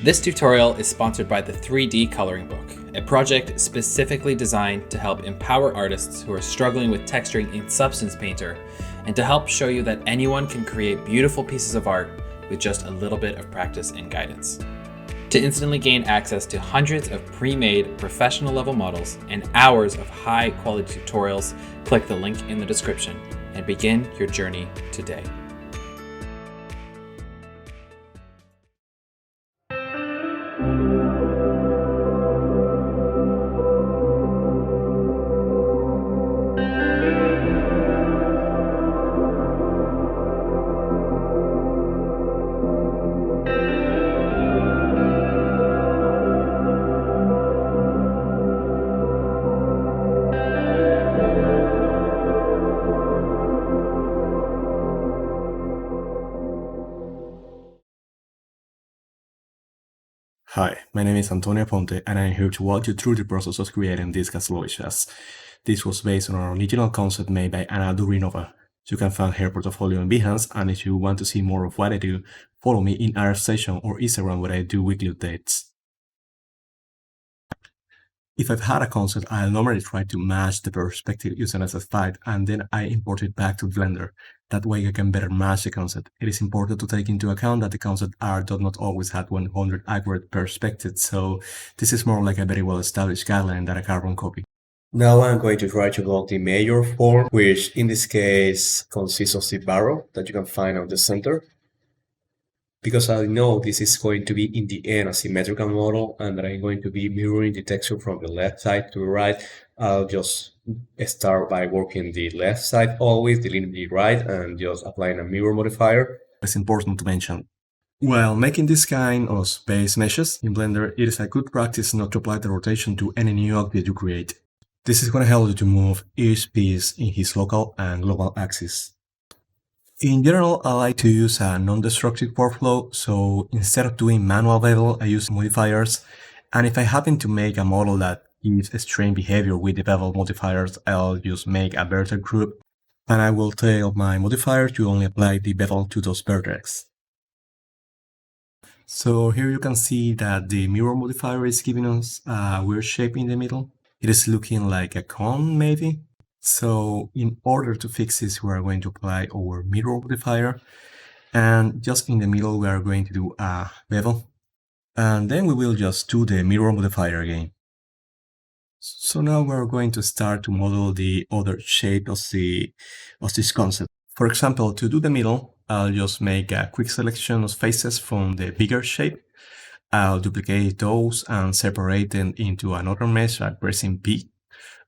This tutorial is sponsored by the 3D Coloring Book, a project specifically designed to help empower artists who are struggling with texturing in Substance Painter and to help show you that anyone can create beautiful pieces of art with just a little bit of practice and guidance. To instantly gain access to hundreds of pre-made professional level models and hours of high quality tutorials, click the link in the description and begin your journey today. Hi, my name is Antonio Ponte and I'm here to walk you through the process of creating this Stylized. This was based on an original concept made by Anna Durinova. You can find her portfolio on Behance, and if you want to see more of what I do, follow me in Artstation or Instagram where I do weekly updates. If I've had a concept, I'll normally try to match the perspective using SS5 and then I import it back to Blender. That way I can better match the concept. It is important to take into account that the concept art does not always have 100 accurate perspectives, so this is more like a very well established guideline than a carbon copy. Now I'm going to try to build the major form, which in this case consists of the barrel that you can find on the center. Because I know this is going to be in the end a symmetrical model and that I'm going to be mirroring the texture from the left side to the right, I'll just start by working the left side always, deleting the right, and just applying a mirror modifier. It's important to mention. While making this kind of space meshes in Blender, it is a good practice not to apply the rotation to any new object you create. This is going to help you to move each piece in his local and global axis. In general, I like to use a non-destructive workflow, so instead of doing manual bevel, I use modifiers, and if I happen to make a model that gives strange behavior with the bevel modifiers, I'll just make a vertex group, and I will tell my modifier to only apply the bevel to those vertex. So here you can see that the mirror modifier is giving us a weird shape in the middle. It is looking like a cone, maybe. So in order to fix this, we are going to apply our mirror modifier, and just in the middle we are going to do a bevel, and then we will just do the mirror modifier again. So now we're going to start to model the other shape of this concept. For example, to do the middle, I'll just make a quick selection of faces from the bigger shape. I'll duplicate those and separate them into another mesh by pressing P.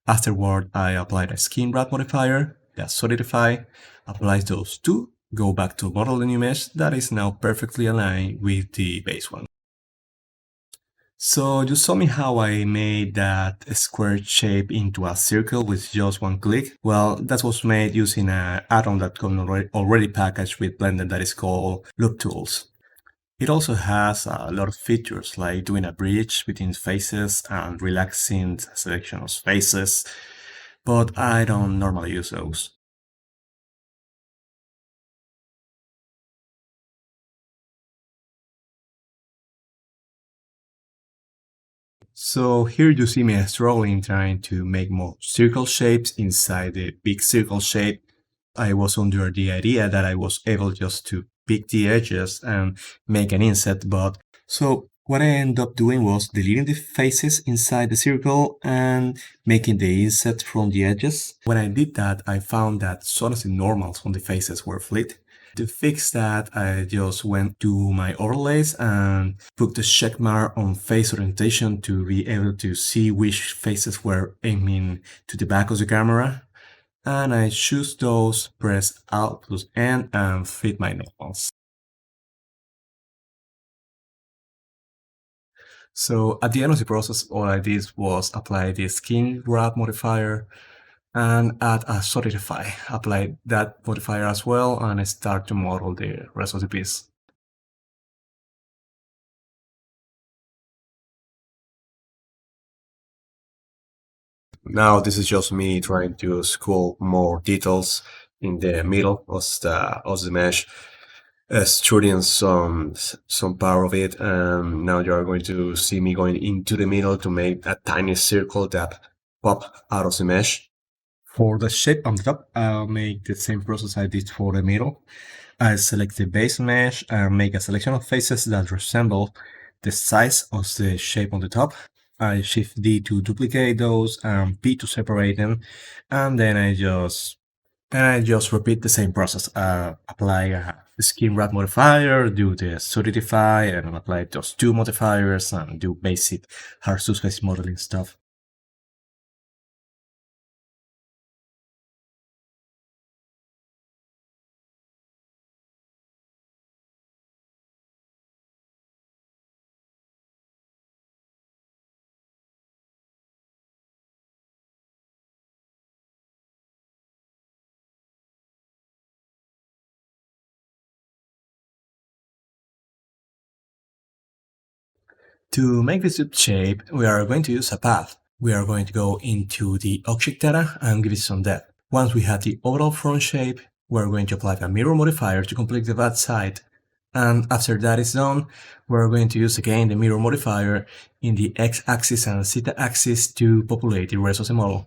Afterward, I apply the skin wrap modifier, that solidify, applies those two, go back to model the new mesh that is now perfectly aligned with the base one. So you saw me how I made that square shape into a circle with just one click. Well, that was made using an add-on that comes already packaged with Blender that is called Loop Tools. It also has a lot of features like doing a bridge between faces and relaxing selection of faces, but I don't normally use those. So here you see me struggling trying to make more circle shapes inside the big circle shape. I was under the idea that I was able just to pick the edges and make an inset, but so what I ended up doing was deleting the faces inside the circle and making the inset from the edges. When I did that, I found that some of the normals on the faces were flipped. To fix that, I just went to my overlays and put the check mark on face orientation to be able to see which faces were aiming to the back of the camera. And I choose those, press Alt plus N and fit my normals. So at the end of the process, all I did was apply the skin wrap modifier and add a solidify. Apply that modifier as well and start to model the rest of the piece. Now this is just me trying to sculpt more details in the middle of the mesh. extruding some part of it, and now you are going to see me going into the middle to make a tiny circle that pop out of the mesh. For the shape on the top, I'll make the same process I did for the middle. I select the base mesh and make a selection of faces that resemble the size of the shape on the top. I shift D to duplicate those and P to separate them, and then I just repeat the same process. Apply a skin wrap modifier, do the solidify, and apply those two modifiers, and do basic hard surface modeling stuff. To make this shape, we are going to use a path. We are going to go into the object data and give it some depth. Once we have the overall front shape, we're going to apply a mirror modifier to complete the back side. And after that is done, we're going to use again the mirror modifier in the x-axis and z-axis to populate the rest of the model.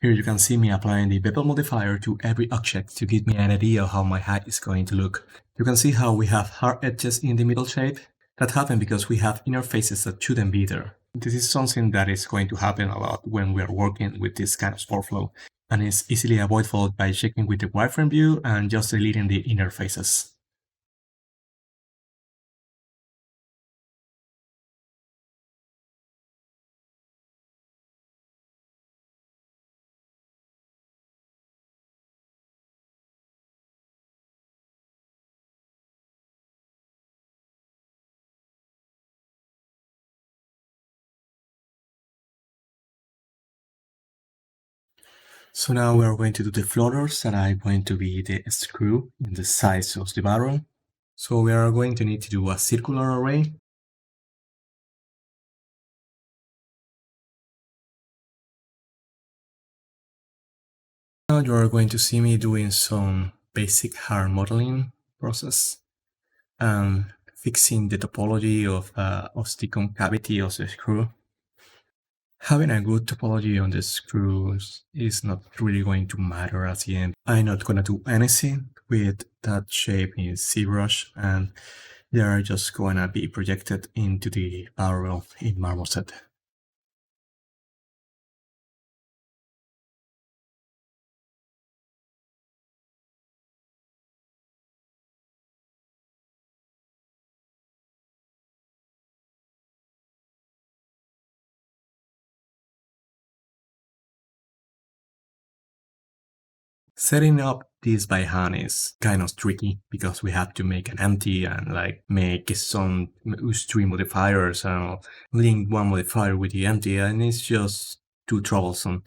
Here you can see me applying the bevel modifier to every object to give me an idea of how my hat is going to look. You can see how we have hard edges in the middle shape. That happened because we have inner faces that shouldn't be there. This is something that is going to happen a lot when we are working with this kind of sport flow, and is easily avoidable by checking with the wireframe view and just deleting the inner faces. So now we are going to do the floaters that are going to be the screw in the size of the barrel. So we are going to need to do a circular array. Now you are going to see me doing some basic hard modeling process and fixing the topology of the concavity of the screw. Having a good topology on the screws is not really going to matter at the end. I'm not going to do anything with that shape in ZBrush, and they are just going to be projected into the barrel in Marmoset. Setting up this by hand is kind of tricky because we have to make an empty and like make some three modifiers and link one modifier with the empty, and it's just too troublesome.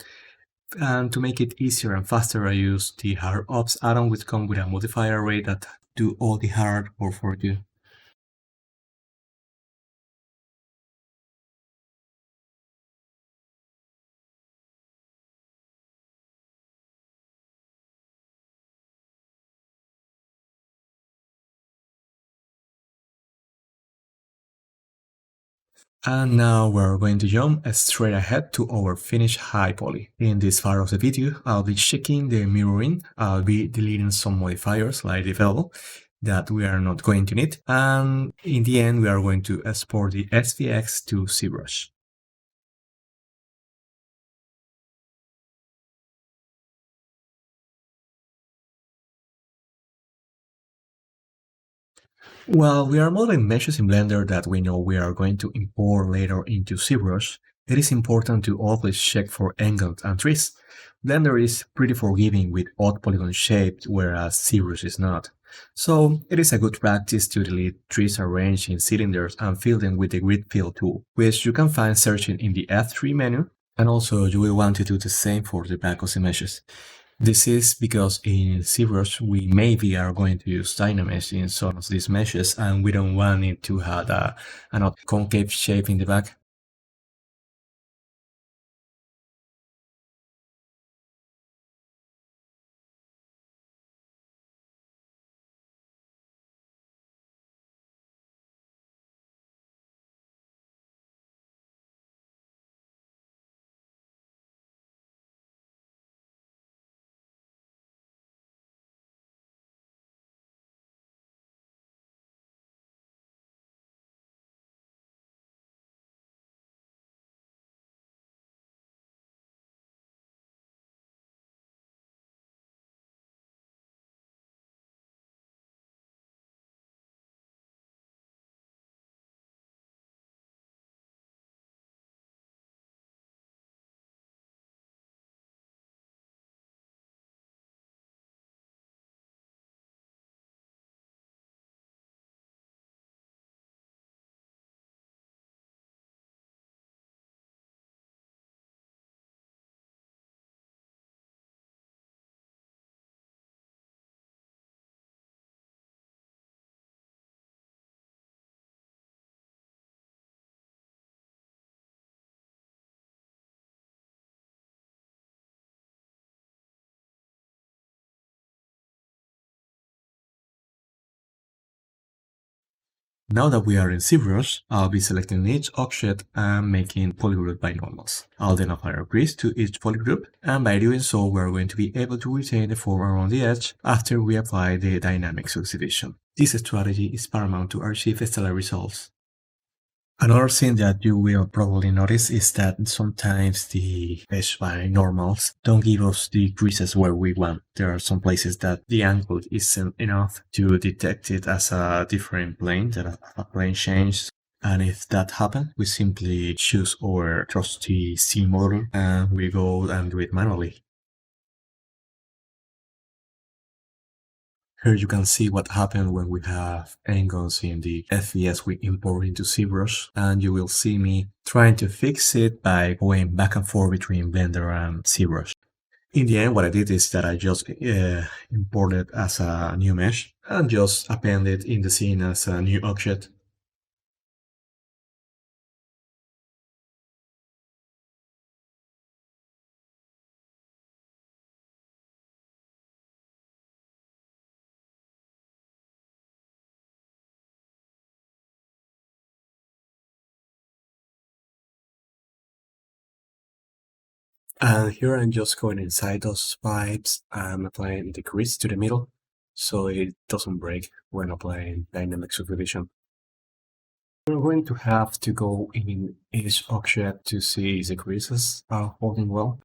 And to make it easier and faster, I use the hard ops add-on, which comes with a modifier array that do all the hard work for you. And now we're going to jump straight ahead to our finished high poly. In this part of the video, I'll be checking the mirroring, I'll be deleting some modifiers like the velvet that we are not going to need, and in the end we are going to export the SVX to ZBrush. While we are modeling meshes in Blender that we know we are going to import later into ZBrush, it is important to always check for angles and trees. Blender is pretty forgiving with odd polygon shapes, whereas ZBrush is not. So it is a good practice to delete trees arranged in cylinders and fill them with the grid fill tool, which you can find searching in the F3 menu, and also you will want to do the same for the back of the meshes. This is because in ZBrush we maybe are going to use Dynamesh in some of these meshes, and we don't want it to have an odd concave shape in the back. Now that we are in ZBrush, I'll be selecting each object and making polygroup by normals. I'll then apply a grease to each polygroup, and by doing so we're going to be able to retain the form around the edge after we apply the dynamic subdivision. This strategy is paramount to achieve stellar results. Another thing that you will probably notice is that sometimes the edge by normals don't give us the creases where we want. There are some places that the angle isn't enough to detect it as a different plane, that a plane change. And if that happens, we simply choose our trusty C model and we go and do it manually. Here you can see what happens when we have angles in the FES we import into ZBrush, and you will see me trying to fix it by going back and forth between Blender and ZBrush. In the end, what I did is that I just imported as a new mesh and just appended in the scene as a new object. And here I'm just going inside those pipes and applying the grease to the middle so it doesn't break when applying dynamic supervision. We're going to have to go in each object to see if the greases are holding well.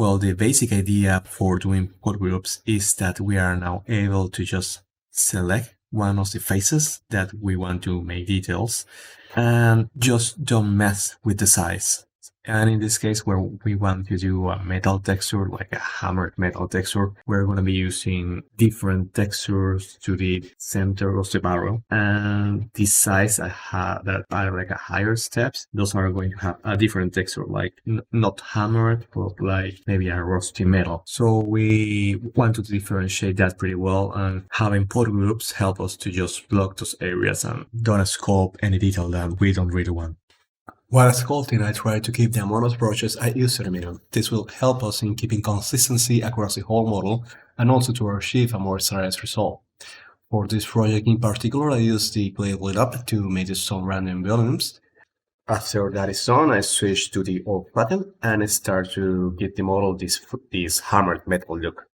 Well, the basic idea for doing pod groups is that we are now able to just select one of the faces that we want to make details and just don't mess with the size. And in this case, where we want to do a metal texture, like a hammered metal texture, we're going to be using different textures to the center of the barrel. And the size that are like a higher steps, those are going to have a different texture, like not hammered, but like maybe a rusty metal. So we want to differentiate that pretty well, and having pod groups help us to just block those areas and don't sculpt any detail that we don't really want. While sculpting, I try to keep the amount of brushes I use to the minimum. This will help us in keeping consistency across the whole model and also to achieve a more standardized result. For this project in particular, I use the clay up to make some random volumes. After that is done, I switch to the all pattern and start to give the model this hammered metal look.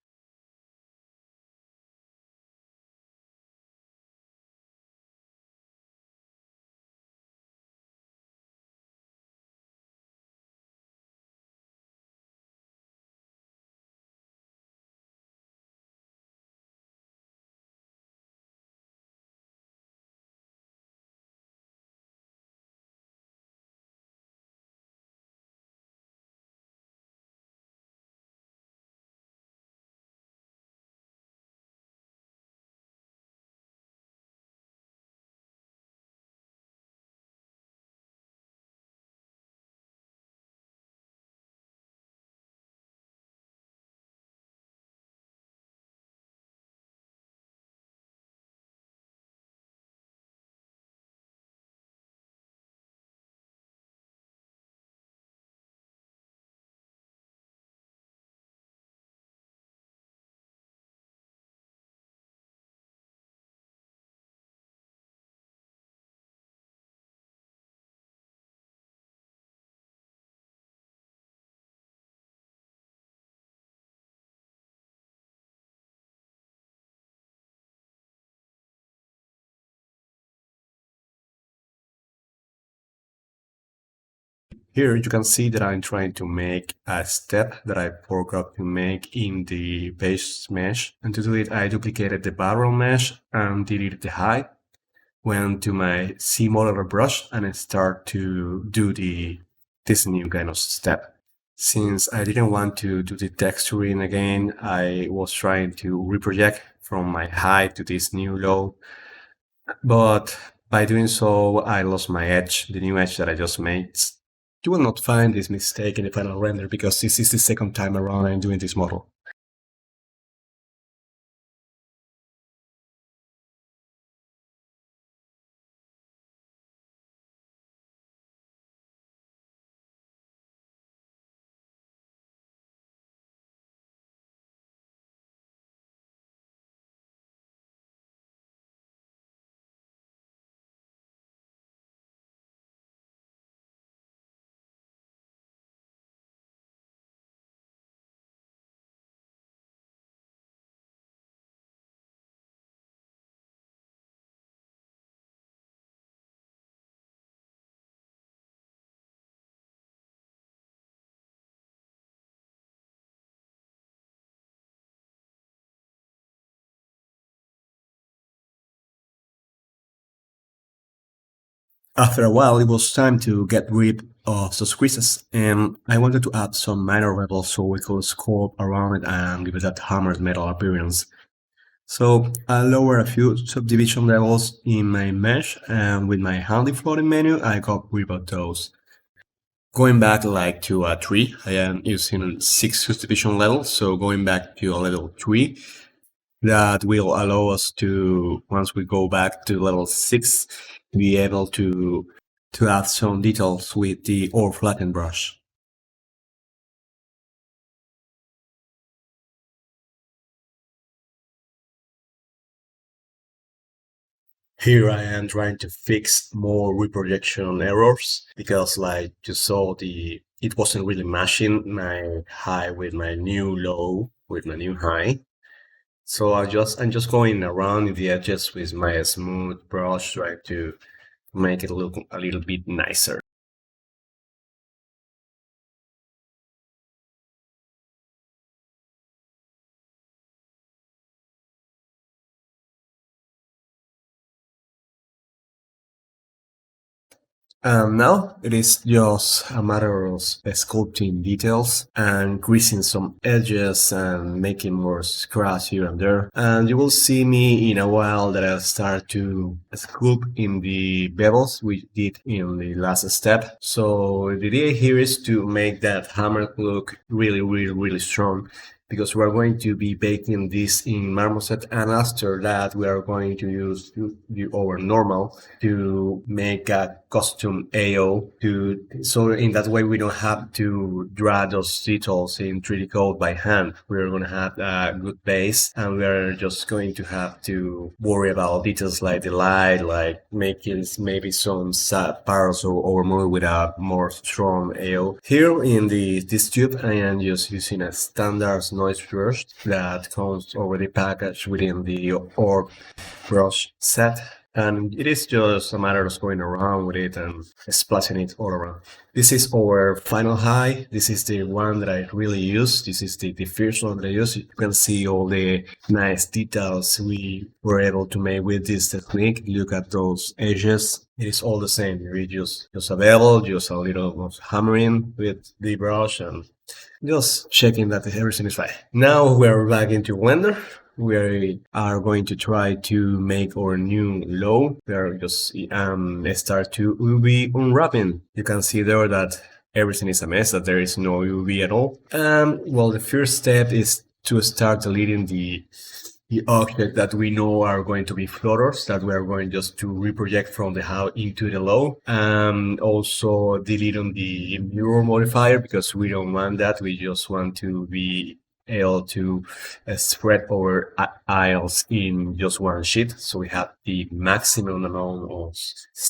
Here you can see that I'm trying to make a step that I forgot to make in the base mesh. And to do it, I duplicated the barrel mesh and deleted the height. Went to my C modeler brush and I start to do this new kind of step. Since I didn't want to do the texturing again, I was trying to reproject from my high to this new low. But by doing so, I lost my edge, the new edge that I just made. You will not find this mistake in the final render because this is the second time around I'm doing this model. After a while, it was time to get rid of those creases, and I wanted to add some minor levels so we could sculpt around it and give it that hammered metal appearance. So I lower a few subdivision levels in my mesh, and with my handy floating menu, I got rid of those. Going back like to a 3, I am using 6 subdivision levels, so going back to a level 3, that will allow us to, once we go back to level 6, be able to add some details with the or flatten brush. Here I am trying to fix more reprojection errors because like you saw it wasn't really matching my high with my new low with my new high. So I'm just going around the edges with my smooth brush trying to make it look a little bit nicer. Now it is just a matter of sculpting details and increasing some edges and making more scratch here and there. And you will see me in a while that I'll start to sculpt in the bevels we did in the last step. So the idea here is to make that hammer look really strong, because we are going to be baking this in marmoset, and after that we are going to use our normal to make a custom AO so in that way we don't have to draw those details in 3D code by hand. We're going to have a good base, and we are just going to have to worry about details like the light, like making maybe some parts or more with a more strong AO. Here in this tube I am just using a standard noise brush that comes already packaged within the orb brush set, and it is just a matter of going around with it and splashing it all around. This is our final high. This is the one that I really use. This is the first one that I use. You can see all the nice details we were able to make with this technique. Look at those edges. It is all the same. You just a bevel, just a little of hammering with the brush, and just checking that everything is fine. Now we're back into Blender. We are going to try to make our new low. We are just start to UV unwrapping. You can see there that everything is a mess, that there is no UV at all. Well, the first step is to start deleting the object that we know are going to be floaters, that we are going just to reproject from the high into the low. Also deleting the mirror modifier, because we don't want that. We just want to be able to spread our aisles in just one sheet, so we have the maximum amount of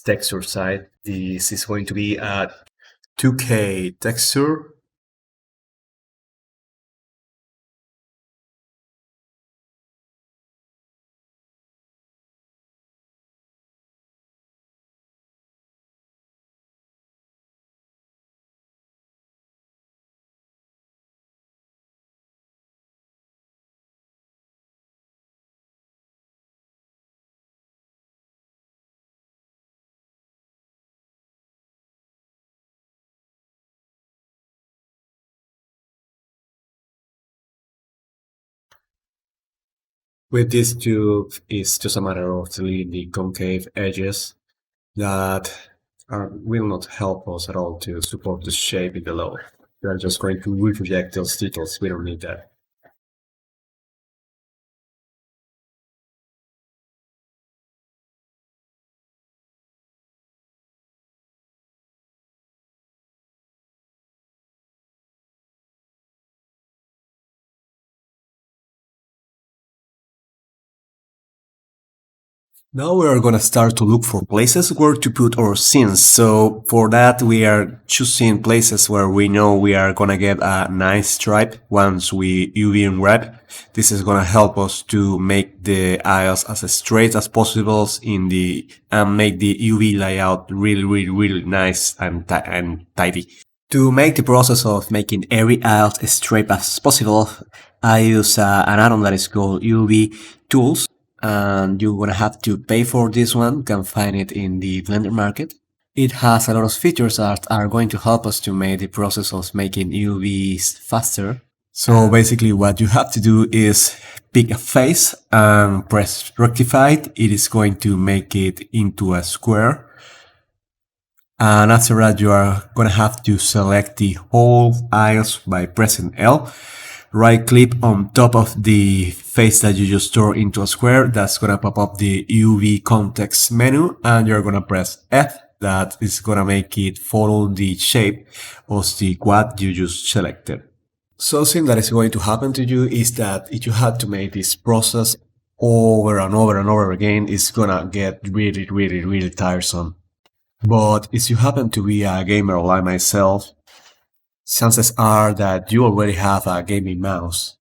texture size. This is going to be a 2K texture. With this tube, it's just a matter of deleting the concave edges that will not help us at all to support the shape in the lower. We are just going to reproject those details. We don't need that. Now we are gonna start to look for places where to put our scenes. So for that we are choosing places where we know we are gonna get a nice stripe once we UV unwrap. This is gonna help us to make the aisles as straight as possible and make the UV layout really nice and tidy. To make the process of making every aisle as straight as possible, I use an add-on that is called UV Tools, and you're gonna have to pay for this one. You can find it in the Blender market. It has a lot of features that are going to help us to make the process of making UVs faster. So basically what you have to do is pick a face and press rectified. It is going to make it into a square. And after that you are gonna have to select the whole aisles by pressing L. Right click on top of the face that you just tore into a square. That's gonna pop up the UV context menu, and you're gonna press F. That is gonna make it follow the shape of the quad you just selected. Something that is going to happen to you is that if you had to make this process over and over again, it's gonna get really tiresome. But if you happen to be a gamer like myself, chances are that you already have a gaming mouse.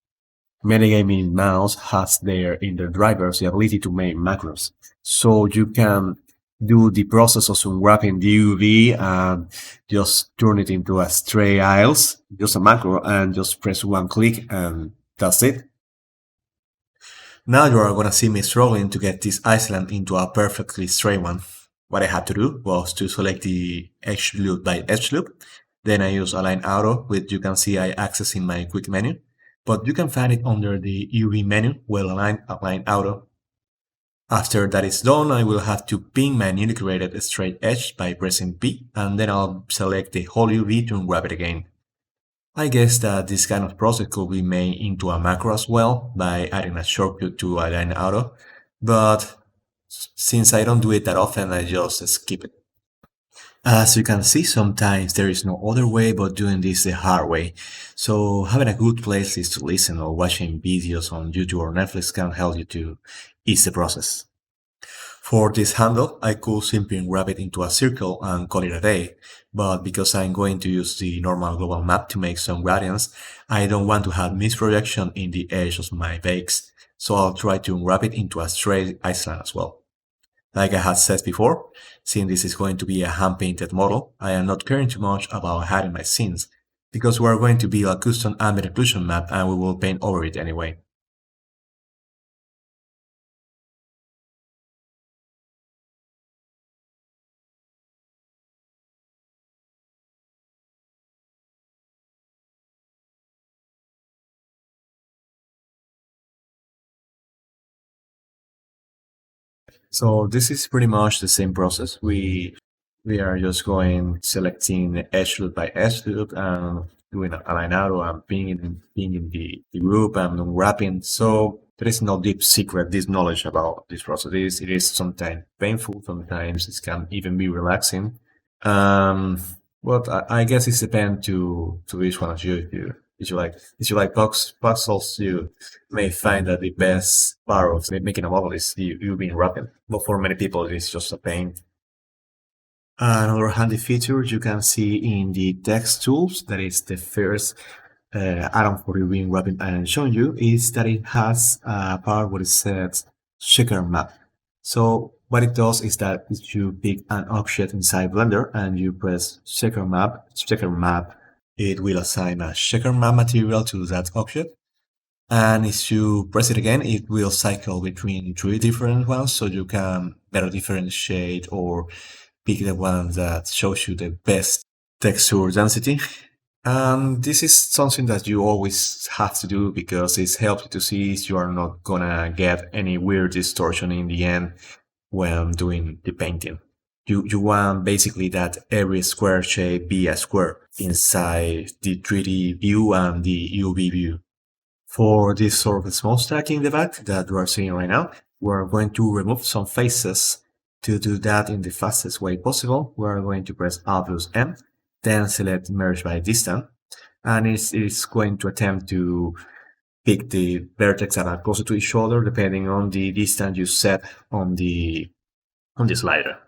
Many gaming mouse has in their drivers the ability to make macros. So you can do the process of unwrapping the UV and just turn it into a straight aisles, just a macro, and just press one click and that's it. Now you are gonna see me struggling to get this island into a perfectly straight one. what I had to do was to select the edge loop by edge loop. Then I use Align Auto, which you can see I access in my quick menu. But you can find it under the UV menu, well aligned, Align Auto. After that is done, I will have to pin my newly created straight edge by pressing P, and then I'll select the whole UV to unwrap it again. I guess that this kind of process could be made into a macro as well by adding a shortcut to Align Auto, but since I don't do it that often, I just skip it. As you can see, sometimes there is no other way but doing this the hard way. So having a good playlist to listen or watching videos on YouTube or Netflix can help you to ease the process. For this handle, I could simply wrap it into a circle and call it a day, but because I'm going to use the normal global map to make some gradients, I don't want to have misprojection in the edge of my bakes, so I'll try to wrap it into a straight island as well. Like I had said before, since this is going to be a hand-painted model, I am not caring too much about hiding my scenes, because we're going to build a custom ambient occlusion map and we will paint over it anyway. So this is pretty much the same process. We are just going selecting edge loop by edge loop and doing a line arrow and pinging the group and unwrapping. So there is no deep secret, this knowledge about this process. It is sometimes painful, sometimes it can even be relaxing. Um, but I guess it depends to each one of you. If you like puzzles, you may find that the best part of making a model is you being wrapping. But for many people, it's just a pain. Another handy feature you can see in the text tools, that is the first add-on for being wrapping I'm showing you, is that it has a part where it says checker map. So what it does is that if you pick an object inside Blender and you press checker map, it will assign a checker map material to that object. And if you press it again, it will cycle between three different ones, so you can better differentiate or pick the one that shows you the best texture density. And this is something that you always have to do because it helps you to see if you are not gonna get any weird distortion in the end when doing the painting. You want basically that every square shape be a square inside the 3D view and the UV view. For this sort of small stack in the back that we are seeing right now, we're going to remove some faces. To do that in the fastest way possible, we're going to press Alt+M, then select Merge by Distance, and it's going to attempt to pick the vertex that are closer to each other depending on the distance you set on the slider.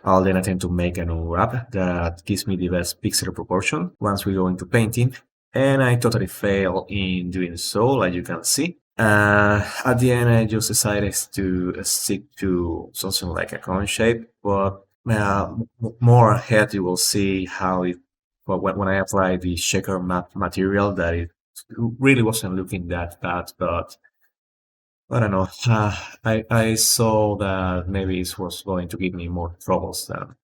I'll then attempt to make an unwrap that gives me the best pixel proportion once we go into painting, and I totally fail in doing so, like you can see. At the end, I just decided to stick to something like a cone shape, but more ahead you will see how it, well, when I apply the checker map material, that it really wasn't looking that bad, but I don't know. I saw that maybe it was going to give me more troubles than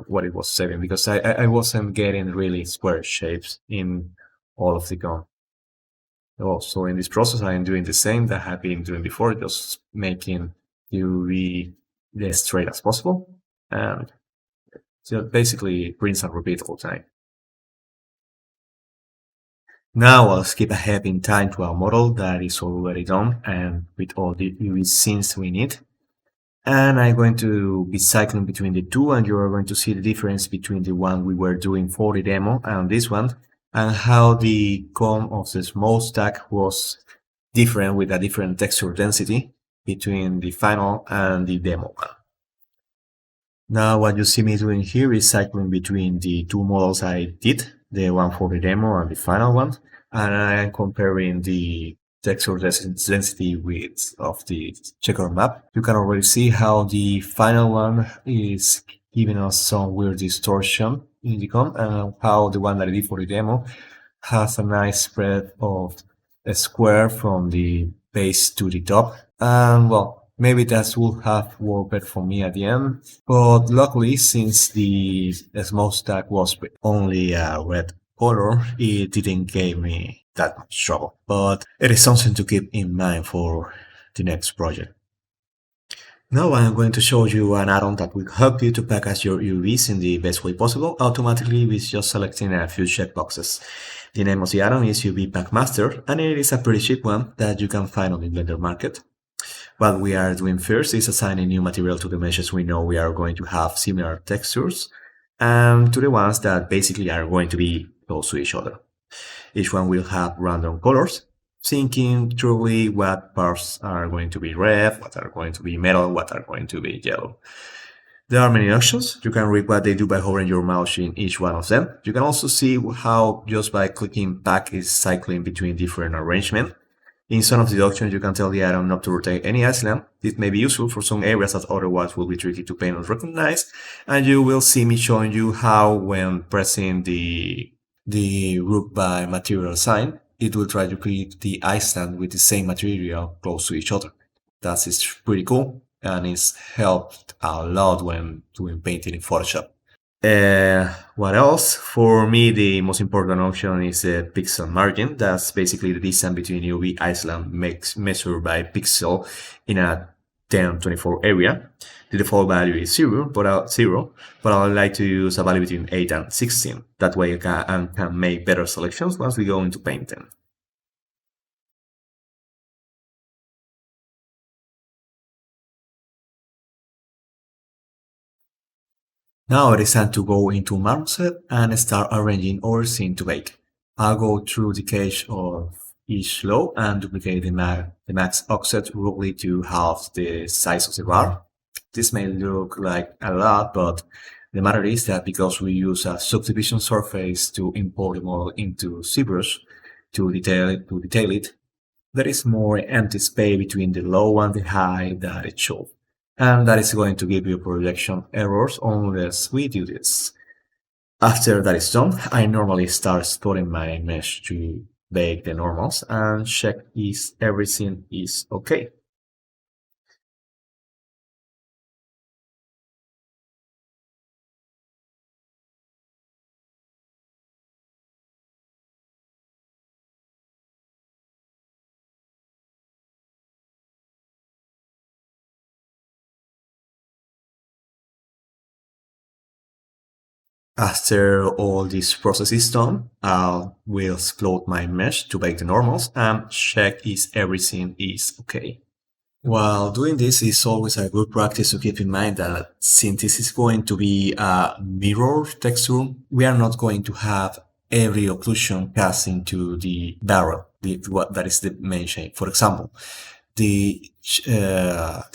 what it was saving, because I wasn't getting really square shapes in all of the gun. Also, in this process, I am doing the same that I have been doing before, just making UV as straight as possible, and so basically rinse and repeat all the time. Now I'll skip ahead in time to our model that is already done and with all the UV scenes we need. And I'm going to be cycling between the two, and you're going to see the difference between the one we were doing for the demo and this one, and how the comb of the small stack was different with a different texture density between the final and the demo one. Now what you see me doing here is cycling between the two models I did, the one for the demo and the final one, and I am comparing the texture density width of the checker map. You can already see how the final one is giving us some weird distortion in the comp, and how the one that I did for the demo has a nice spread of a square from the base to the top. And well, Maybe that would have worked better for me at the end. But luckily, since the smokestack was only a red color, it didn't give me that much trouble. But it is something to keep in mind for the next project. Now I'm going to show you an add-on that will help you to package your UVs in the best way possible automatically with just selecting a few checkboxes. The name of the add-on is UV Pack Master, and it is a pretty cheap one that you can find on the Blender market. What we are doing first is assigning new material to the meshes we know we are going to have similar textures, and to the ones that basically are going to be close to each other. Each one will have random colors, thinking truly what parts are going to be red, what are going to be metal, what are going to be yellow. There are many options. You can read what they do by hovering your mouse in each one of them. You can also see how just by clicking back is cycling between different arrangements. In some of the options, you can tell the add-on not to rotate any island. This may be useful for some areas that otherwise will be tricky to paint or recognize. And you will see me showing you how, when pressing the group by material sign, it will try to create the island with the same material close to each other. That is pretty cool, and it's helped a lot when doing painting in Photoshop. What else? For me, the most important option is the pixel margin. That's basically the distance between UV island measured by pixel in a 1024 area. The default value is 0, but I like to use a value between 8 and 16. That way I can make better selections once we go into painting. Now it is time to go into Marble Set and start arranging our scene to bake. I'll go through the cache of each flow and duplicate the max offset roughly to half the size of the bar. This may look like a lot, but the matter is that because we use a subdivision surface to import the model into ZBrush to detail it, there is more empty space between the low and the high that it shows. And that is going to give you projection errors unless we do this. After that is done, I normally start storing my mesh to bake the normals and check if everything is okay. After all this process is done, I will explode my mesh to bake the normals and check if everything is okay. While doing this, is always a good practice to keep in mind that since this is going to be a mirror texture, we are not going to have every occlusion cast into the barrel. That is the main shape. For example, the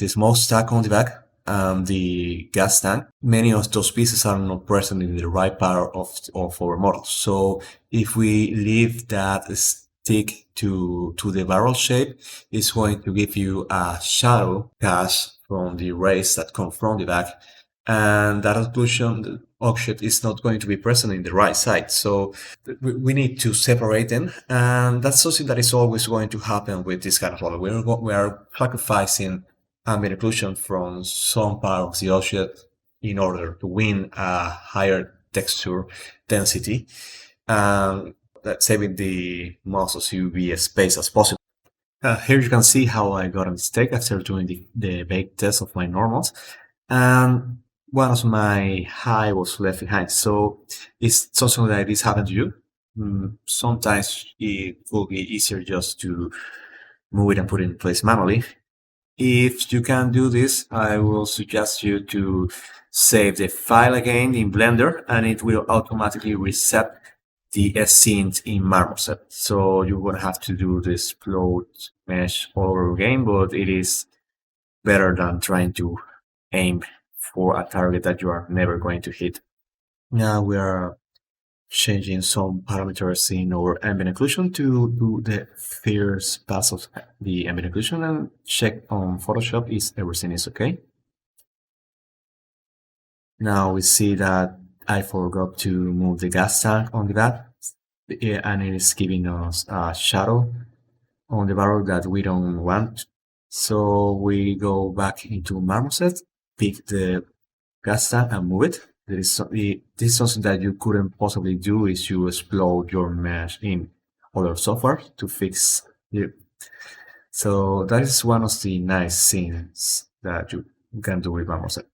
smokestack on the back and the gas tank, many of those pieces are not present in the right part of our model. So if we leave that stick to the barrel shape, it's going to give you a shadow cast from the rays that come from the back, and that occlusion, the object is not going to be present in the right side. So we need to separate them, and that's something that is always going to happen with this kind of model. We are sacrificing ambient occlusion from some part of the object in order to win a higher texture density, and saving the most of UV space as possible. Here you can see how I got a mistake after doing the bake test of my normals, and one of my high was left behind. So it's something like this happened to you. Sometimes it will be easier just to move it and put it in place manually. If you can do this, I will suggest you to save the file again in Blender, and it will automatically reset the scenes in Marble Set. So you're going to have to do this float mesh over again, but it is better than trying to aim for a target that you are never going to hit. Now we are changing some parameters in our ambient occlusion to do the first pass of the ambient occlusion and check on Photoshop if everything is okay. Now we see that I forgot to move the gas tank on the back, and it is giving us a shadow on the barrel that we don't want. So we go back into Marmoset, pick the gas tank and move it. This is something that you couldn't possibly do is you explode your mesh in other software to fix it. So that is one of the nice things that you can do with Marmoset.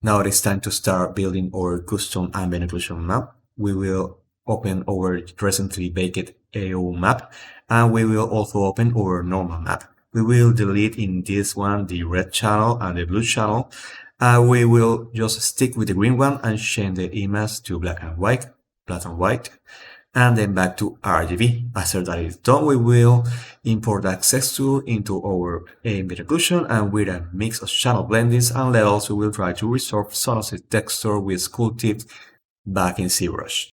Now it is time to start building our custom ambient occlusion map. We will open our recently baked AO map, and we will also open our normal map. We will delete in this one the red channel and the blue channel, and we will just stick with the green one and change the image to black and white, and then back to RGB. After that is done, we will import the access tool into our ambient occlusion, and with a mix of channel blendings and levels, we will try to resolve some of the texture with Sculpting back in ZBrush.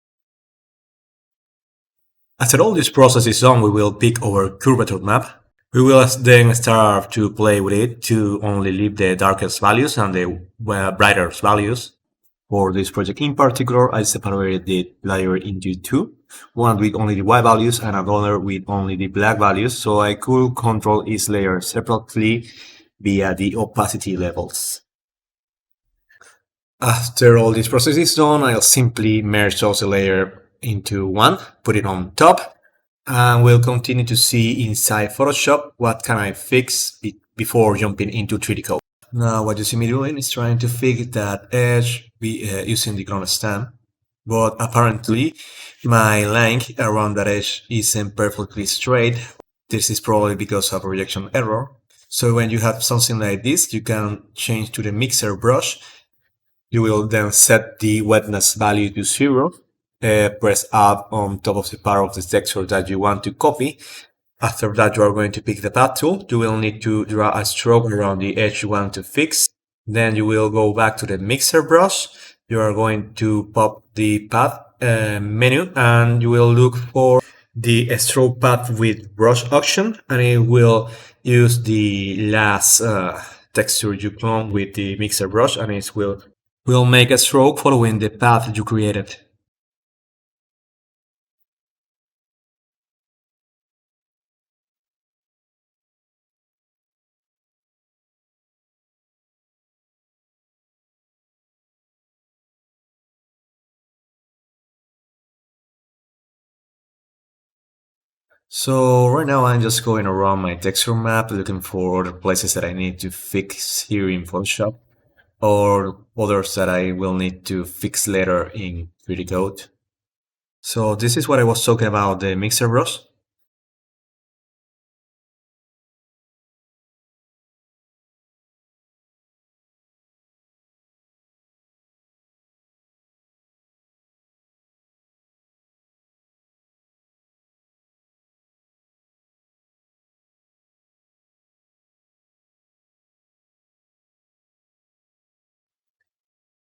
After all this process is done, we will pick our curvature map. We will then start to play with it to only leave the darkest values and the brightest values. For this project in particular, I separated the layer into two, one with only the white values and another with only the black values, so I could control each layer separately via the opacity levels. After all this process is done, I'll simply merge those layer into one, put it on top, and we'll continue to see inside Photoshop what can I fix before jumping into 3D code. Now what you see me doing is trying to fix that edge using the ground stamp, but apparently my line around that edge isn't perfectly straight. This is probably because of a projection error. So when you have something like this, you can change to the mixer brush. You will then set the wetness value to 0, press up on top of the part of the texture that you want to copy. After that, you are going to pick the path tool. You will need to draw a stroke around the edge you want to fix. Then you will go back to the mixer brush. You are going to pop the path menu and you will look for the stroke path with brush option, and it will use the last texture you clone with the mixer brush, and it will make a stroke following the path you created. So right now I'm just going around my texture map looking for other places that I need to fix here in Photoshop or others that I will need to fix later in 3D code. So this is what I was talking about, the mixer brush.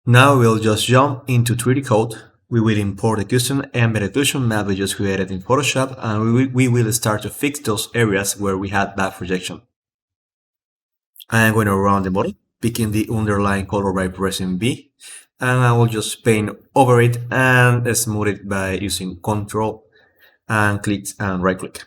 Now we'll just jump into 3D code. We will import the custom ambient occlusion map we just created in Photoshop, and we will start to fix those areas where we had bad projection. I'm going to run the model, picking the underlying color by pressing B, and I will just paint over it and smooth it by using Ctrl and click and right click.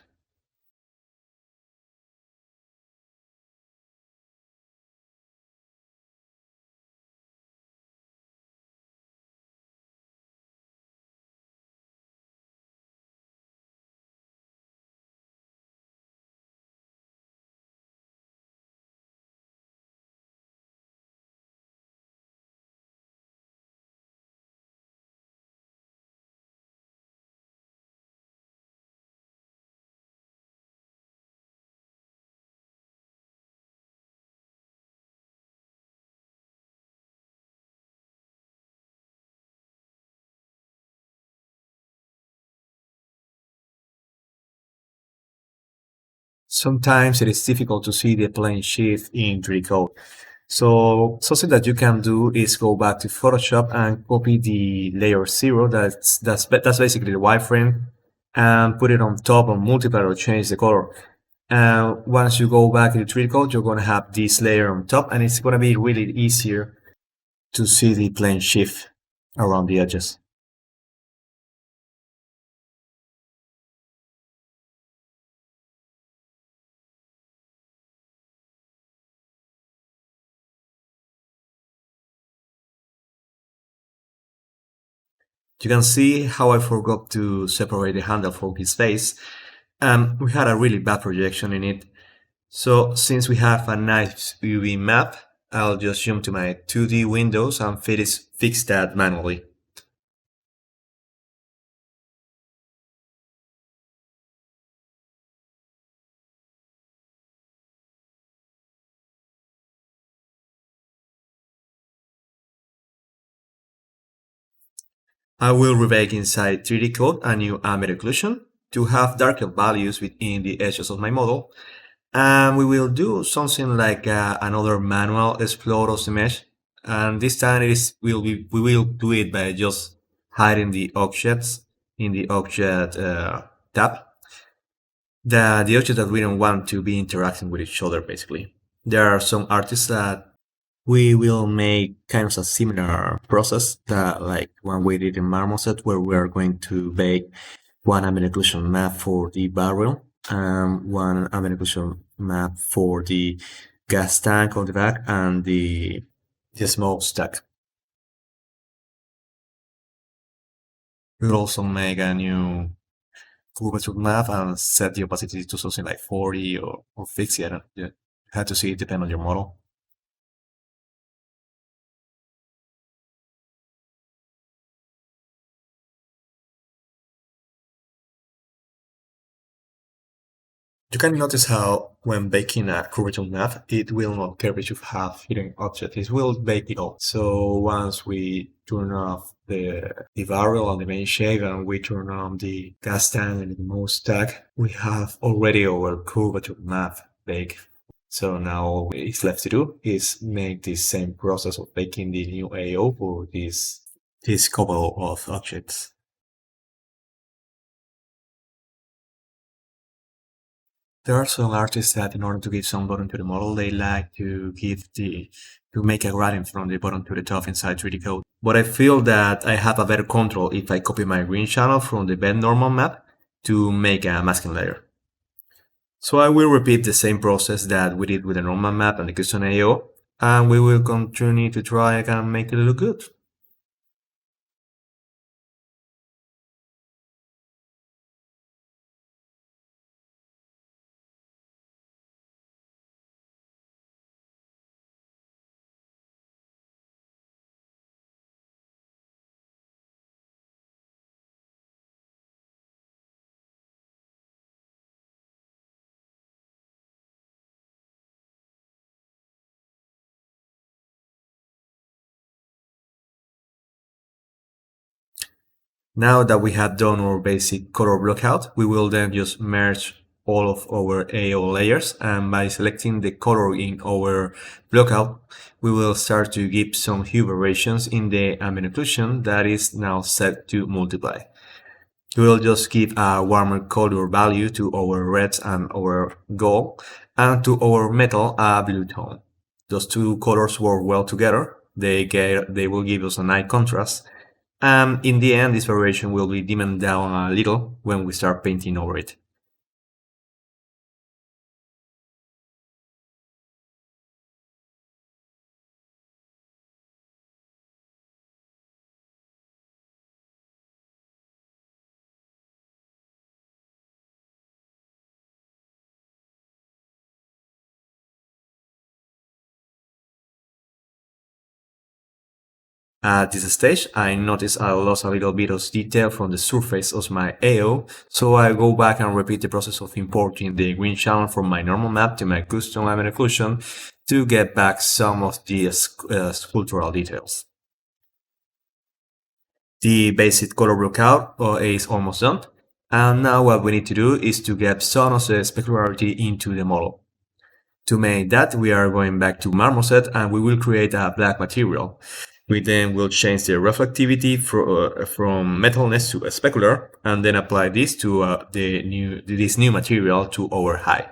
Sometimes it is difficult to see the plane shift in 3D code. So something that you can do is go back to Photoshop and copy the layer 0, that's basically the wireframe, and put it on top of multiply or change the color. And once you go back into 3D code, you're going to have this layer on top, and it's going to be really easier to see the plane shift around the edges. You can see how I forgot to separate the handle from his face, and we had a really bad projection in it. So since we have a nice UV map, I'll just jump to my 2D windows and fix that manually. I will rebake inside 3D Code a new ambient occlusion to have darker values within the edges of my model. And we will do something like another manual explode of the mesh. And this time we will do it by just hiding the objects in the object tab. The objects that we don't want to be interacting with each other, basically. There are some artists that we will make kind of a similar process that like one we did in Marmoset, where we are going to bake one ambient occlusion map for the barrel and one ambient occlusion map for the gas tank on the back and the smokestack. We will also make a new curvature map and set the opacity to something like 40 or 50. I don't, you have to see it depend on your model. You can notice how when baking a curvature map, it will not care if you have hidden object. It will bake it all. So once we turn off the barrel and the main shape and we turn on the gas tank and the mouse stack, we have already our curvature map baked. So now all it's left to do is make the same process of baking the new AO for this couple of objects. There are some artists that in order to give some button to the model, they like to make a gradient from the bottom to the top inside 3D code. But I feel that I have a better control if I copy my green channel from the bend normal map to make a masking layer. So I will repeat the same process that we did with the normal map and the custom AO, and we will continue to try and make it look good. Now that we have done our basic color blockout, we will then just merge all of our AO layers, and by selecting the color in our blockout, we will start to give some hue variations in the ambient occlusion that is now set to multiply. We will just give a warmer color value to our reds and our gold, and to our metal a blue tone. Those two colors work well together. They will give us a nice contrast, and in the end, this variation will be dimmed down a little when we start painting over it. At this stage, I notice I lost a little bit of detail from the surface of my AO, so I go back and repeat the process of importing the green channel from my normal map to my custom ambient occlusion to get back some of the sculptural details. The basic color blockout is almost done, and now what we need to do is to get some of the specularity into the model. To make that, we are going back to Marmoset and we will create a black material. We then will change the reflectivity from metalness to a specular and then apply this to this new material to our eye.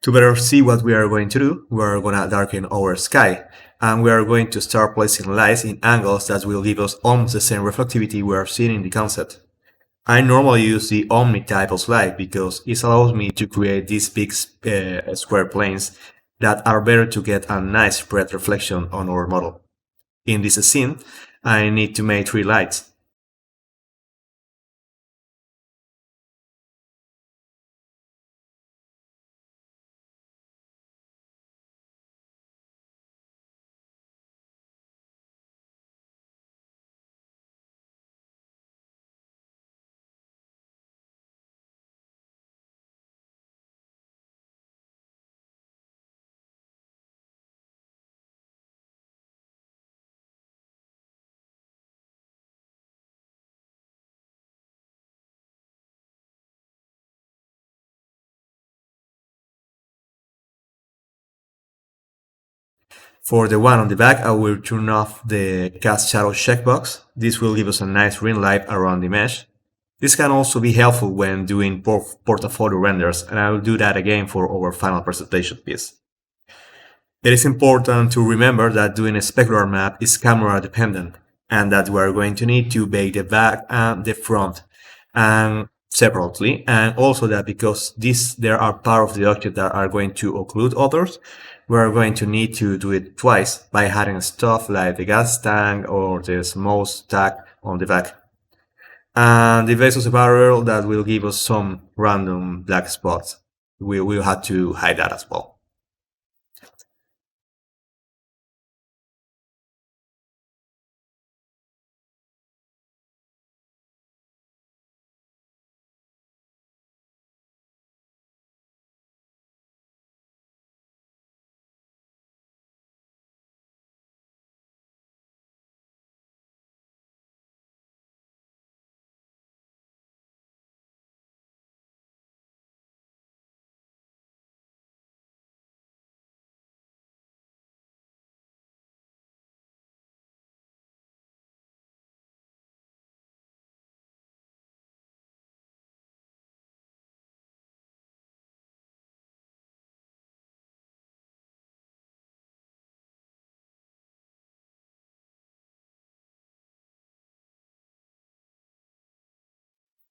To better see what we are going to do, we are going to darken our sky, and we are going to start placing lights in angles that will give us almost the same reflectivity we are seeing in the concept. I normally use the Omni type of slide because it allows me to create these big square planes that are better to get a nice spread reflection on our model. In this scene, I need to make 3 lights. For the one on the back, I will turn off the cast shadow checkbox. This will give us a nice ring light around the mesh. This can also be helpful when doing portfolio renders, and I will do that again for our final presentation piece. It is important to remember that doing a specular map is camera dependent, and that we are going to need to bake the back and the front and separately, and also that because there are part of the object that are going to occlude others, we are going to need to do it twice by adding stuff like the gas tank or the smoke stack on the back. And the base of the barrel that will give us some random black spots. We will have to hide that as well.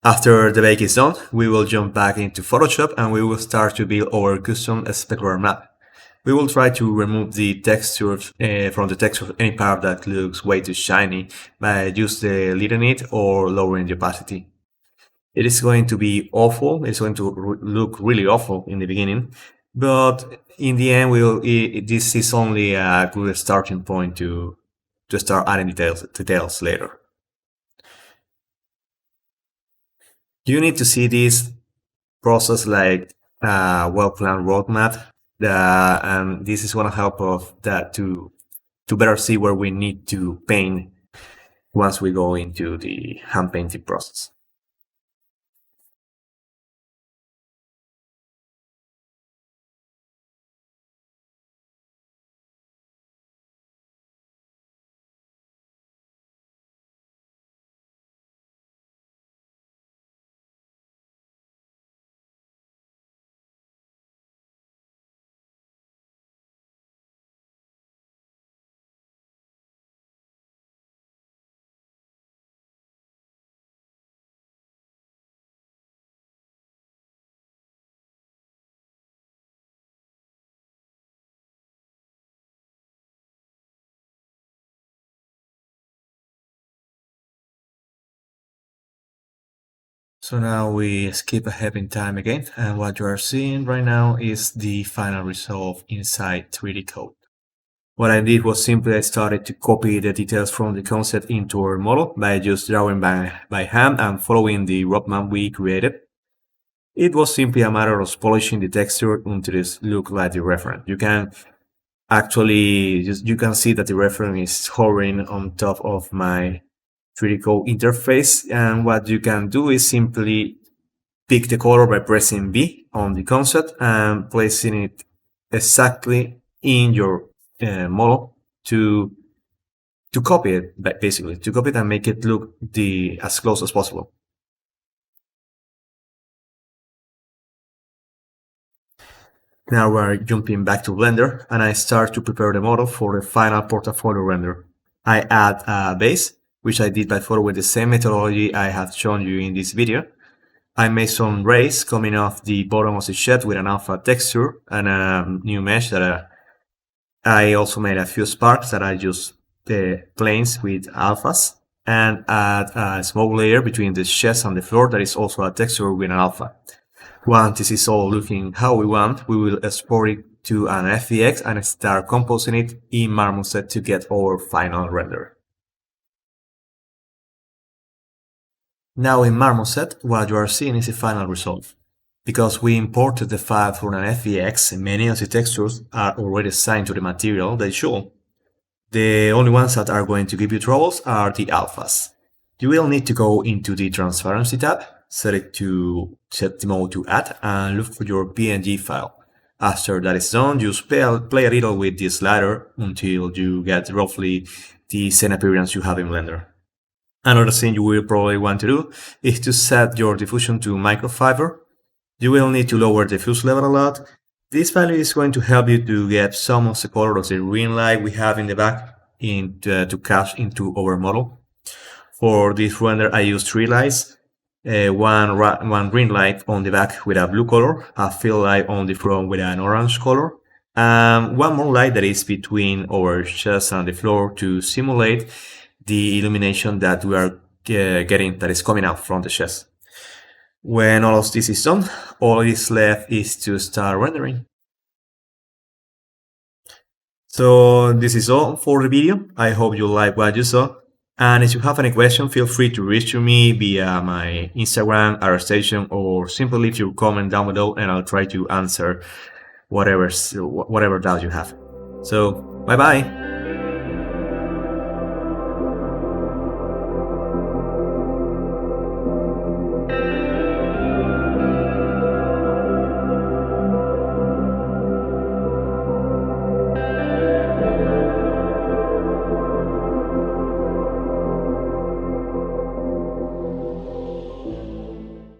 After the bake is done, we will jump back into Photoshop and we will start to build our custom specular map. We will try to remove the textures from the texture of any part that looks way too shiny by just deleting it or lowering the opacity. It is going to be awful. It's going to look really awful in the beginning, but in the end, this is only a good starting point to start adding details later. You need to see this process like a well-planned roadmap, and this is going to help us that to better see where we need to paint once we go into the hand painting process. So now we skip ahead in time again, and what you are seeing right now is the final result inside 3D code. What I did was simply I started to copy the details from the concept into our model by just drawing by hand and following the roadmap we created. It was simply a matter of polishing the texture until it looked like the reference. You can actually you can see that the reference is hovering on top of my 3D code interface, and what you can do is simply pick the color by pressing B on the concept and placing it exactly in your model to copy it, basically to copy it and make it look as close as possible. Now we're jumping back to Blender, and I start to prepare the model for the final portfolio render. I add a base, which I did by following the same methodology I had shown you in this video. I made some rays coming off the bottom of the shed with an alpha texture and a new mesh that I also made a few sparks that I just planes with alphas, and add a smoke layer between the chest and the floor that is also a texture with an alpha. Once this is all looking how we want, we will export it to an FBX and start composing it in Marmoset to get our final render. Now in Marmoset, what you are seeing is the final result. Because we imported the file from an FBX, many of the textures are already assigned to the material they show. The only ones that are going to give you troubles are the alphas. You will need to go into the Transparency tab, set the mode to add, and look for your PNG file. After that is done, just play a little with this slider until you get roughly the same appearance you have in Blender. Another thing you will probably want to do is to set your diffusion to microfiber. You will need to lower the diffuse level a lot. This value is going to help you to get some of the color of the green light we have in the back to cast into our model. For this render, I use 3 lights. One green light on the back with a blue color, a fill light on the front with an orange color, and one more light that is between our chest and the floor to simulate the illumination that we are getting that is coming out from the chest. When all of this is done, all is left is to start rendering. So this is all for the video. I hope you like what you saw. And if you have any question, feel free to reach to me via my Instagram, Artstation, or simply leave your comment down below and I'll try to answer whatever doubt you have. So, bye bye!